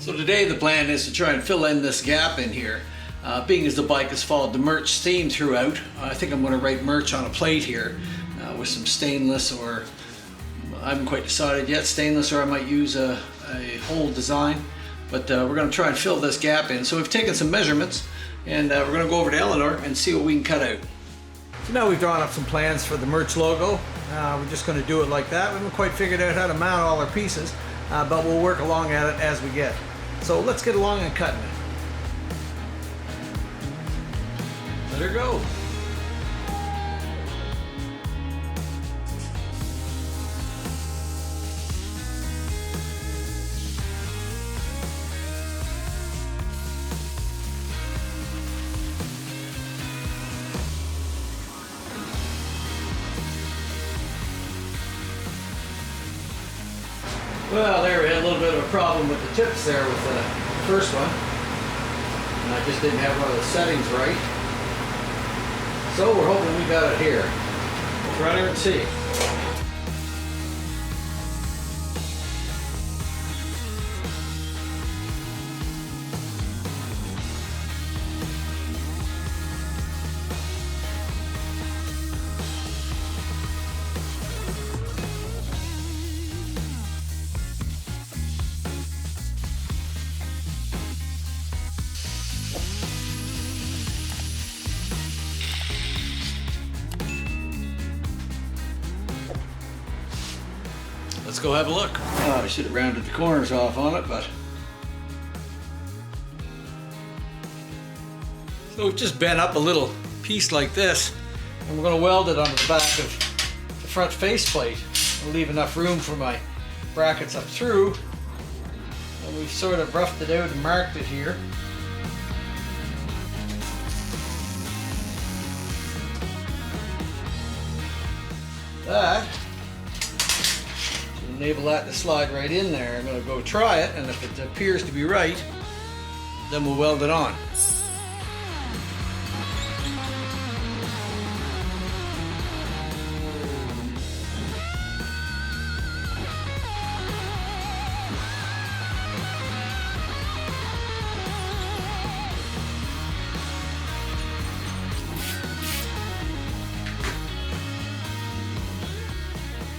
So today the plan is to try and fill in this gap in here. Being as the bike has followed the Murch theme throughout, I think I'm going to write Murch on a plate here with some stainless, or I haven't quite decided yet, stainless, or I might use a whole design. But we're going to try and fill this gap in. So we've taken some measurements and we're going to go over to Eleanor and see what we can cut out. So now we've drawn up some plans for the Murch logo. We're just going to do it like that. We haven't quite figured out how to mount all our pieces, but we'll work along at it as we get. So let's get along and cutting it. Let her go. Well, there we had a little bit of a problem with the tips there with the first one. And I just didn't have one of the settings right. So we're hoping we got it here. Let's run here and see. Let's go have a look. Oh, I should have rounded the corners off on it, but. So we've just bent up a little piece like this, and we're going to weld it onto the back of the front faceplate. We'll leave enough room for my brackets up through. And we've sort of roughed it out and marked it here. That enable that to slide right in there. I'm going to go try it, and if it appears to be right, then we'll weld it on.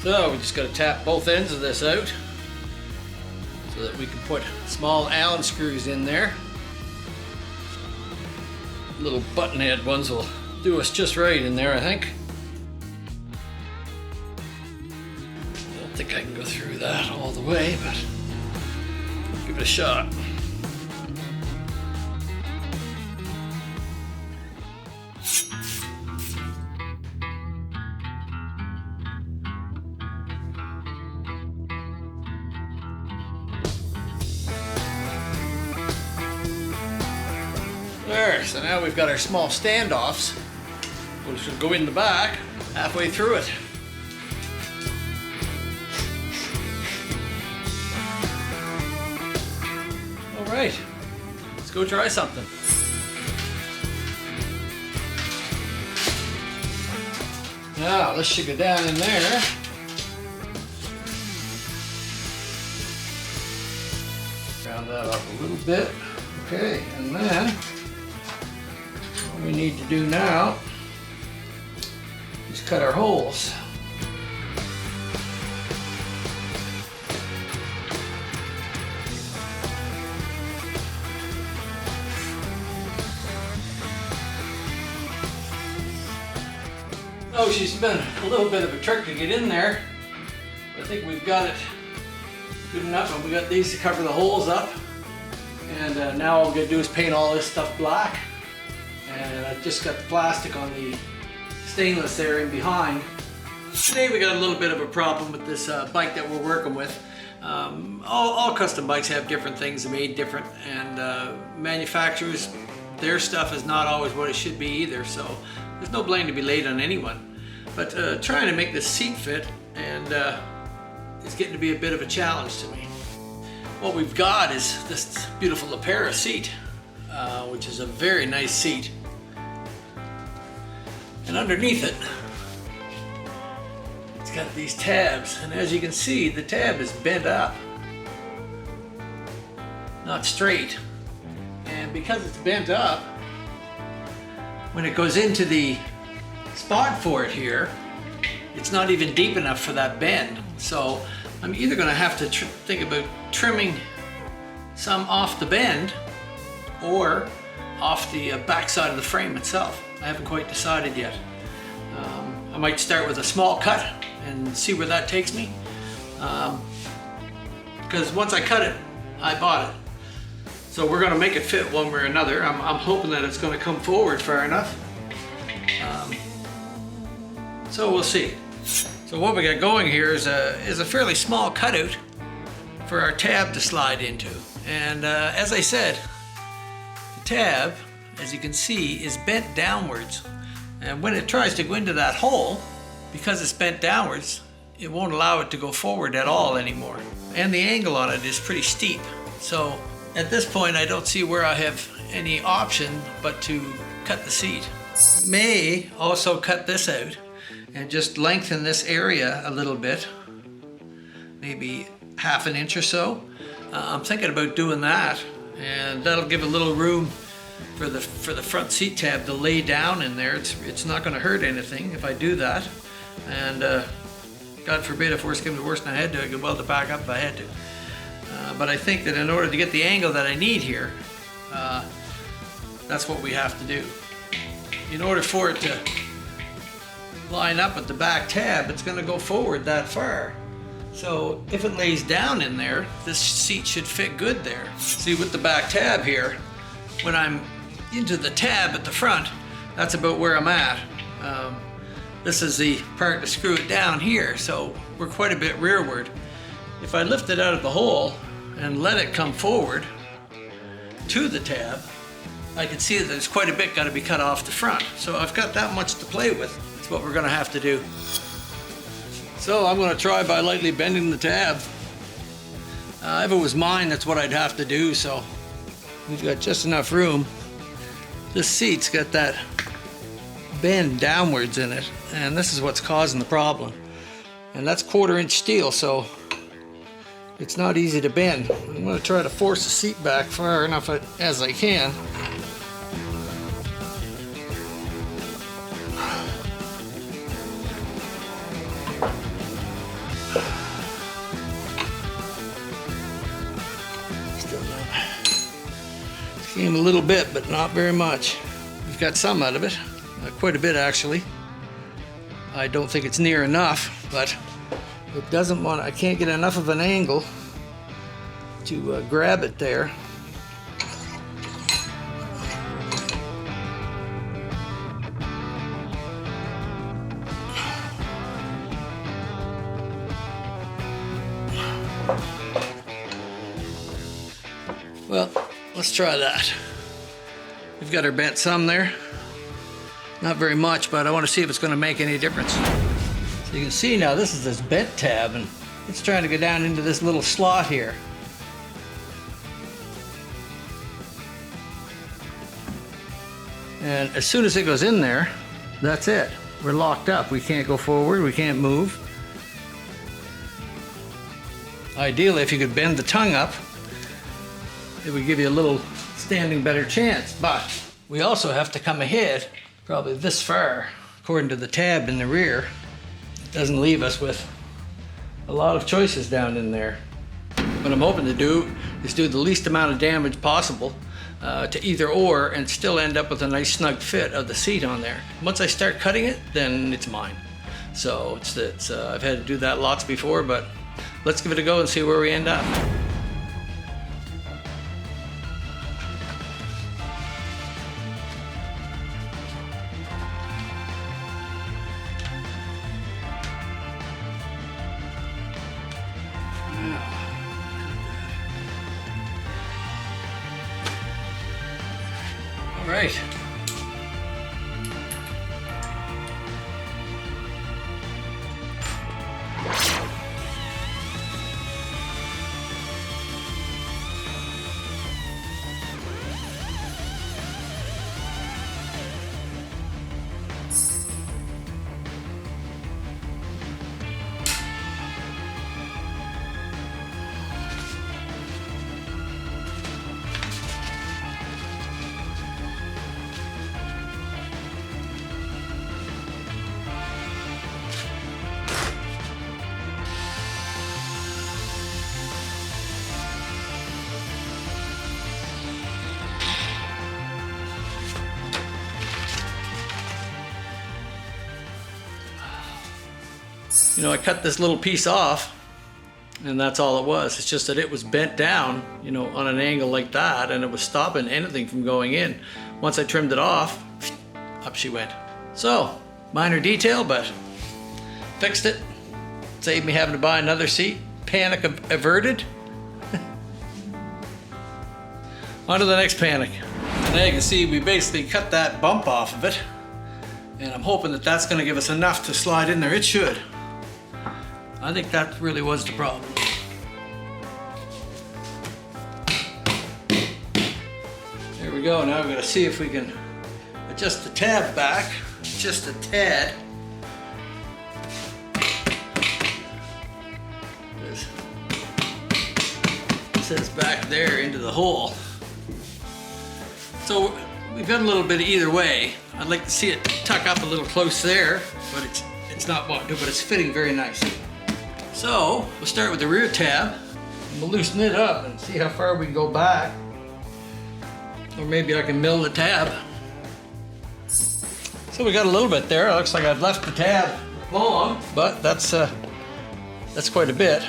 So we just got to tap both ends of this out so that we can put small Allen screws in there. Little button head ones will do us just right in there, I think. I don't think I can go through that all the way, but give it a shot. There, so now we've got our small standoffs, which will go in the back halfway through it. All right, let's go try something. Now, this should go down in there. Round that up a little bit. Okay, and then what we need to do now is cut our holes. Oh, she's been a little bit of a trick to get in there. I think we've got it good enough, and we got these to cover the holes up. And now all we're going to do is paint all this stuff black. And I've just got the plastic on the stainless there in behind. Today we got a little bit of a problem with this bike that we're working with. All custom bikes have different things made different, and manufacturers, their stuff is not always what it should be either, so there's no blame to be laid on anyone. But trying to make this seat fit and it's getting to be a bit of a challenge to me. What we've got is this beautiful Apera seat, which is a very nice seat. And underneath it, it's got these tabs, and as you can see, the tab is bent up. not straight. And because it's bent up, when it goes into the spot for it here, it's not even deep enough for that bend. So I'm either going to have to think about trimming some off the bend or off the back side of the frame itself. I haven't quite decided yet. I might start with a small cut and see where that takes me. Because once I cut it, I bought it. So we're going to make it fit one way or another. I'm hoping that it's going to come forward far enough. So we'll see. So what we got going here is a fairly small cutout for our tab to slide into. And as I said, the tab, as you can see, is bent downwards. And when it tries to go into that hole, because it's bent downwards, it won't allow it to go forward at all anymore. And the angle on it is pretty steep. So at this point, I don't see where I have any option but to cut the seat. May also cut this out and just lengthen this area a little bit, maybe half an inch or so. I'm thinking about doing that, and that'll give a little room for the front seat tab to lay down in there. It's not going to hurt anything if I do that. And God forbid, if worse came to worse and I had to, I could weld it back up if I had to. But I think that in order to get the angle that I need here, that's what we have to do. In order for it to line up with the back tab, it's going to go forward that far. So if it lays down in there, this seat should fit good there. See, with the back tab here, when I'm into the tab at the front, that's about where I'm at. This is the part to screw it down here, so we're quite a bit rearward. If I lift it out of the hole and let it come forward to the tab, I can see that there's quite a bit got to be cut off the front. So I've got that much to play with. That's what we're going to have to do. So I'm going to try by lightly bending the tab. If it was mine, that's what I'd have to do. So we've got just enough room. This seat's got that bend downwards in it, and this is what's causing the problem. And that's 1/4 inch steel, so it's not easy to bend. I'm going to try to force the seat back far enough as I can. Came a little bit, but not very much. We've got some out of it, quite a bit actually. I don't think it's near enough, but it doesn't want. I can't get enough of an angle to grab it there. Well, let's try that. We've got our bent some there. Not very much, but I want to see if it's going to make any difference. So you can see now this is this bent tab, and it's trying to go down into this little slot here. And as soon as it goes in there, that's it. We're locked up. We can't go forward, we can't move. Ideally, if you could bend the tongue up, it would give you a little standing better chance, but we also have to come ahead probably this far according to the tab in the rear. It doesn't leave us with a lot of choices down in there. What I'm hoping to do is do the least amount of damage possible to either or and still end up with a nice snug fit of the seat on there. Once I start cutting it, then it's mine. So I've had to do that lots before, but let's give it a go and see where we end up. All right. you know, I cut this little piece off, and that's all it was. It's just that it was bent down, you know, on an angle like that, and it was stopping anything from going in. Once I trimmed it off, up she went. So, minor detail, but fixed it. Saved me having to buy another seat. Panic averted. On to the next panic. And now you can see we basically cut that bump off of it, and I'm hoping that that's going to give us enough to slide in there. It should. I think that really was the problem. There we go. Now we're going to see if we can adjust the tab back just a tad. It says back there into the hole. So we've got a little bit of either way. I'd like to see it tuck up a little close there, but it's not wanting to, but it's fitting very nicely. So we'll start with the rear tab, and we'll loosen it up and see how far we can go back. Or maybe I can mill the tab. So we got a little bit there. It looks like I've left the tab long, but that's quite a bit,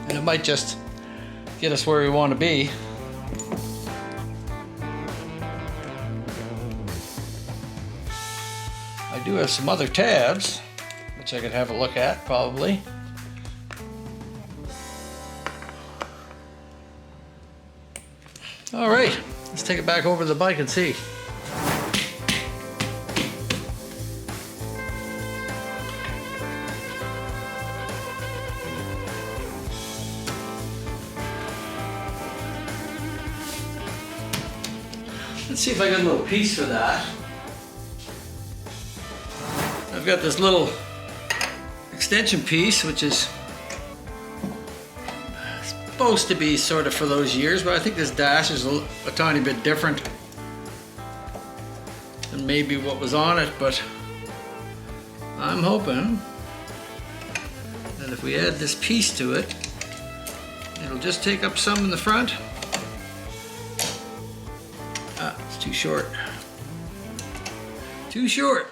and it might just get us where we want to be. I do have some other tabs, which I could have a look at probably. All right, let's take it back over to the bike and see. Let's see if I got a little piece for that. I've got this little extension piece, which is supposed to be sort of for those years, but I think this dash is a tiny bit different than maybe what was on it, but I'm hoping that if we add this piece to it, it'll just take up some in the front. Ah, it's too short. Too short.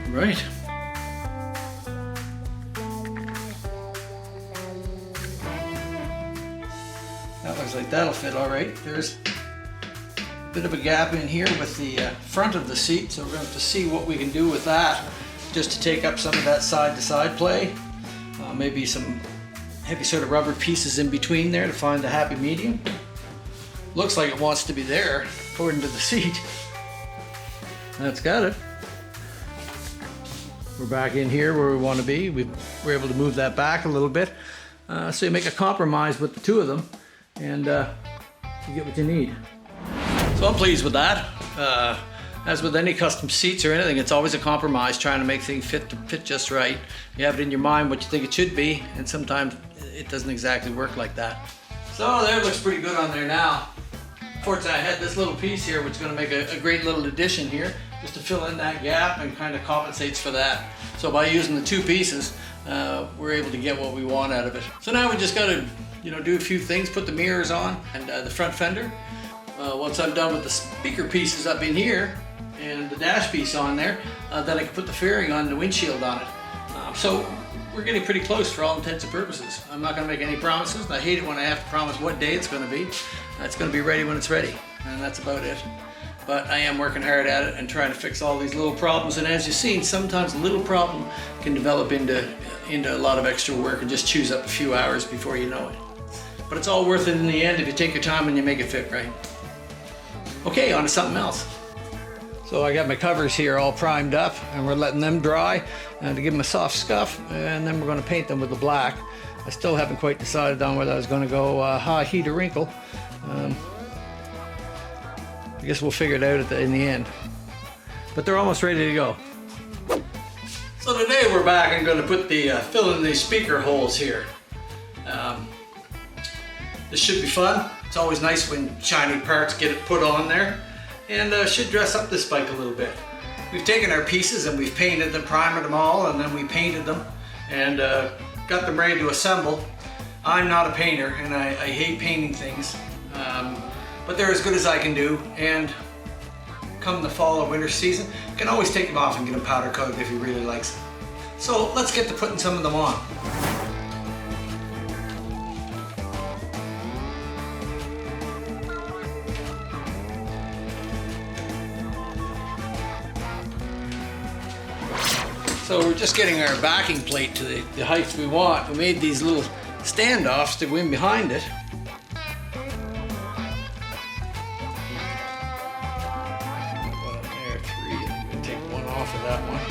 Right. That looks like that'll fit all right. There's a bit of a gap in here with the front of the seat, so we're going to have to see what we can do with that just to take up some of that side-to-side play. Maybe some heavy sort of rubber pieces in between there to find the happy medium. Looks like it wants to be there according to the seat. That's got it. We're back in here where we want to be. We're able to move that back a little bit. So you make a compromise with the two of them, and you get what you need. So I'm pleased with that. As with any custom seats or anything, it's always a compromise, trying to make things fit just right. You have it in your mind what you think it should be, and sometimes it doesn't exactly work like that. So there, it looks pretty good on there now. Fortunately, I had this little piece here, which is going to make a great little addition here, just to fill in that gap and kind of compensates for that. So by using the two pieces, we're able to get what we want out of it. So now we just got to, do a few things, put the mirrors on and the front fender. Once I'm done with the speaker pieces up in here and the dash piece on there, then I can put the fairing on, the windshield on it. So we're getting pretty close for all intents and purposes. I'm not going to make any promises. I hate it when I have to promise what day it's going to be. It's going to be ready when it's ready, and that's about it. But I am working hard at it and trying to fix all these little problems. And as you've seen, sometimes a little problem can develop into a lot of extra work and just chews up a few hours before you know it. But it's all worth it in the end if you take your time and you make it fit right. Okay, on to something else. So I got my covers here all primed up, and we're letting them dry to give them a soft scuff, and then we're going to paint them with the black. I still haven't quite decided on whether I was going to go high heat or wrinkle. I guess we'll figure it out in the end. But they're almost ready to go. So today we're back and going to put fill in these speaker holes here. This should be fun. It's always nice when shiny parts get it put on there, and should dress up this bike a little bit. We've taken our pieces and we've painted them, primered them all, and then we painted them and got them ready to assemble. I'm not a painter, and I hate painting things. But they're as good as I can do, and come the fall or winter season. You can always take them off and get them powder coated if he really likes them. So let's get to putting some of them on. So we're just getting our backing plate to the height we want. We made these little standoffs to go in behind it. There, 3. I'm going to take one off of that one.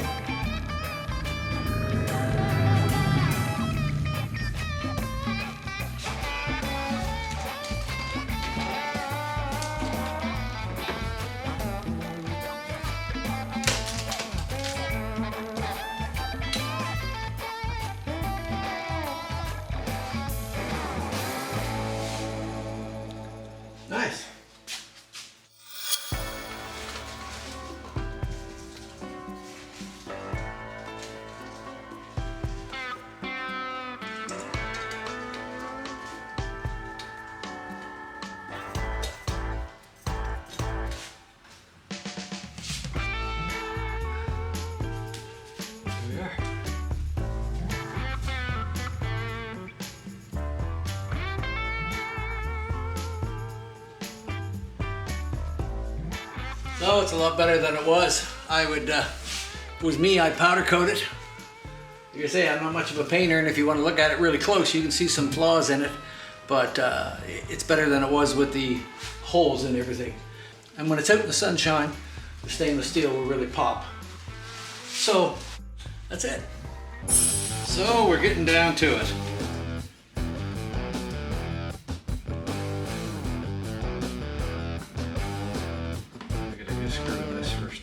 Nice. Here we are. No, it's a lot better than it was. I would, if it was me, I'd powder coat it. Like I say, I'm not much of a painter, and if you want to look at it really close, you can see some flaws in it, but it's better than it was with the holes and everything. And when it's out in the sunshine, the stainless steel will really pop. So, that's it. So, we're getting down to it. Screw this first.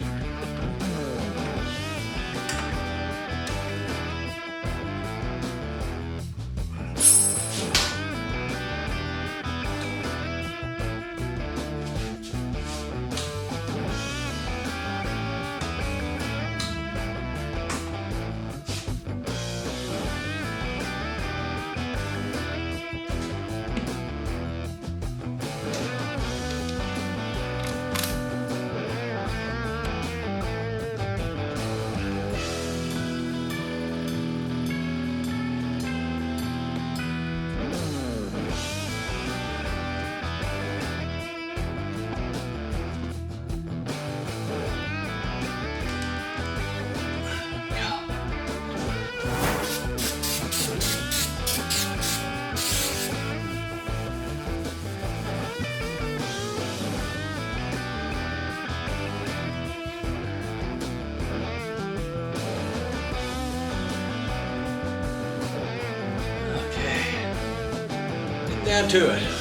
Down to it.